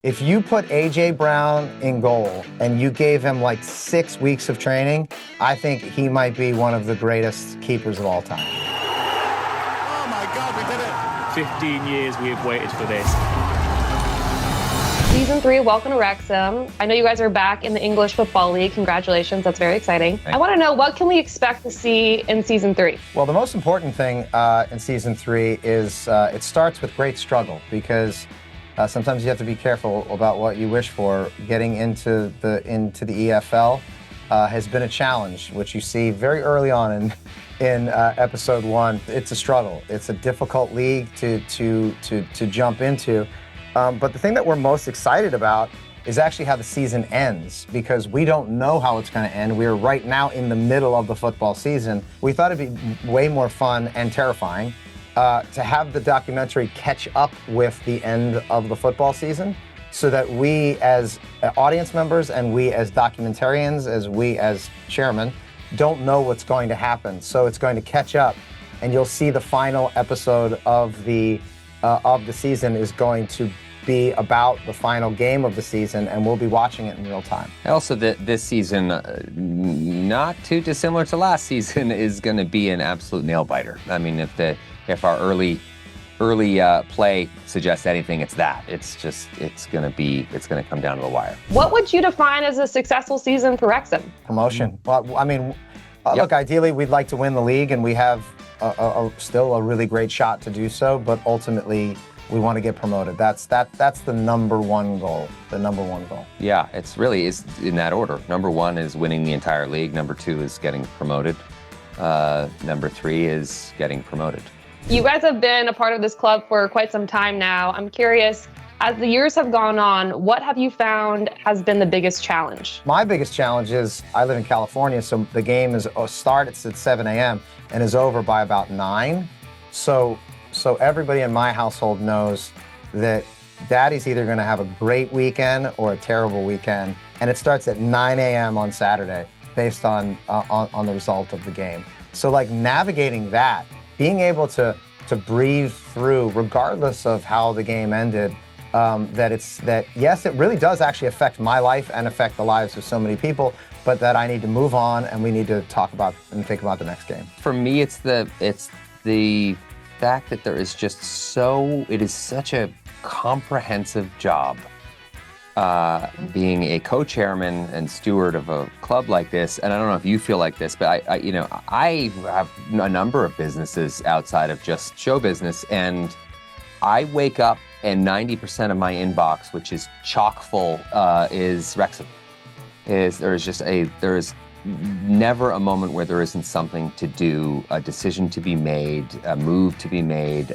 If you put A.J. Brown in goal and you gave him like 6 weeks of training, I think he might be one of the greatest keepers of all time. Oh my God, we did it. 15 years we have waited for this. Season 3, welcome to Wrexham. I know you guys are back in the English Football League. Congratulations, that's very exciting. I want to know, what can we expect to see in Season 3? Well, the most important thing in Season 3 is it starts with great struggle, because sometimes you have to be careful about what you wish for. Getting into the EFL has been a challenge, which you see very early on in episode 1. It's a struggle. It's a difficult league to jump into. But the thing that we're most excited about is actually how the season ends, because we don't know how it's going to end. We're right now in the middle of the football season. We thought it'd be way more fun and terrifying to have the documentary catch up with the end of the football season, so that we as audience members and we as documentarians, as we as chairman, don't know what's going to happen. So it's going to catch up, and you'll see the final episode of the season is going to be about the final game of the season, and we'll be watching it in real time. Also, this season, not too dissimilar to last season, is going to be an absolute nail biter. I mean, if our early play suggests anything, it's that. It's going to come down to the wire. What would you define as a successful season for Wrexham? Promotion. Well, I mean, look, ideally we'd like to win the league, and we have still a really great shot to do so, but ultimately we want to get promoted. That's the number one goal. The number one goal. Yeah, it's really is in that order. Number 1 is winning the entire league. Number 2 is getting promoted. Number 3 is getting promoted. You guys have been a part of this club for quite some time now. I'm curious, as the years have gone on, what have you found has been the biggest challenge? My biggest challenge is I live in California, so the game starts at 7 a.m. and is over by about 9. So everybody in my household knows that Daddy's either going to have a great weekend or a terrible weekend, and it starts at 9 a.m. on Saturday based on the result of the game. So like navigating that, being able to breathe through, regardless of how the game ended, yes, it really does actually affect my life and affect the lives of so many people, but that I need to move on and we need to talk about and think about the next game. For me, it's the fact that it is such a comprehensive job being a co-chairman and steward of a club like this. And I don't know if you feel like this, but I have a number of businesses outside of just show business, and I wake up and 90% of my inbox, which is chock full, is Wrexham. There is never a moment where there isn't something to do, a decision to be made, a move to be made,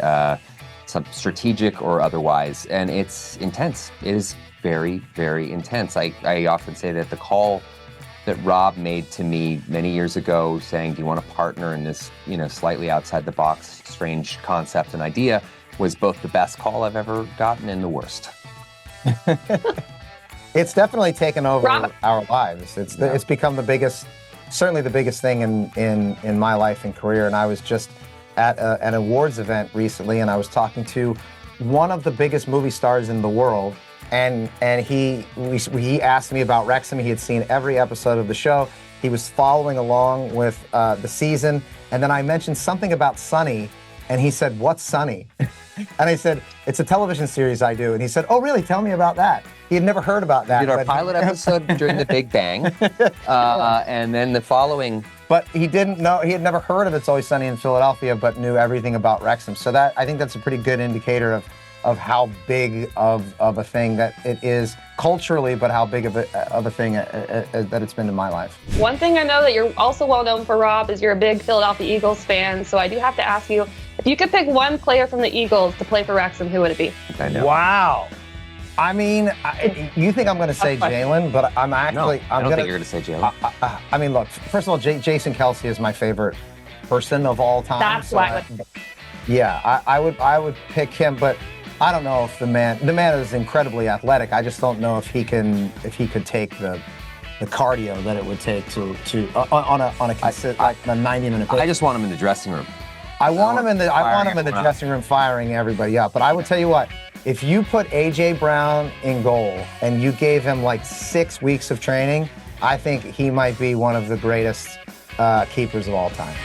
some strategic or otherwise, and it's intense. It is very, very intense. I often say that the call that Rob made to me many years ago saying, do you want to partner in this, slightly outside the box, strange concept and idea, was both the best call I've ever gotten and the worst. It's definitely taken over our lives. It's become certainly the biggest thing in my life and career. And I was just at an awards event recently, and I was talking to one of the biggest movie stars in the world, and he asked me about Wrexham. He had seen every episode of the show. He was following along with the season, and then I mentioned something about Sunny, and he said, "What's Sunny?" And I said, "It's a television series I do." And he said, "Oh, really? Tell me about that." He had never heard about that. We did our pilot episode during the Big Bang, and then the following. But he didn't know, he had never heard of It's Always Sunny in Philadelphia, but knew everything about Wrexham. So I think that's a pretty good indicator of how big of a thing that it is culturally, but how big of a thing that it's been in my life. One thing I know that you're also well known for, Rob, is you're a big Philadelphia Eagles fan. So I do have to ask you, if you could pick one player from the Eagles to play for Wrexham, who would it be? I know. Wow. I mean, you think I'm going to say Jalen, but I'm actually... I don't think you're going to say Jalen. I mean, look, first of all, Jason Kelce is my favorite person of all time. That's why. Yeah, I would pick him, but I don't know if the man is incredibly athletic. I just don't know if he could take the cardio that it would take to on a 90-minute pitch. I just want him in the dressing room. I want him in the dressing room firing everybody up. But I would tell you what, If you put A.J. Brown in goal and you gave him like 6 weeks of training, I think he might be one of the greatest keepers of all time.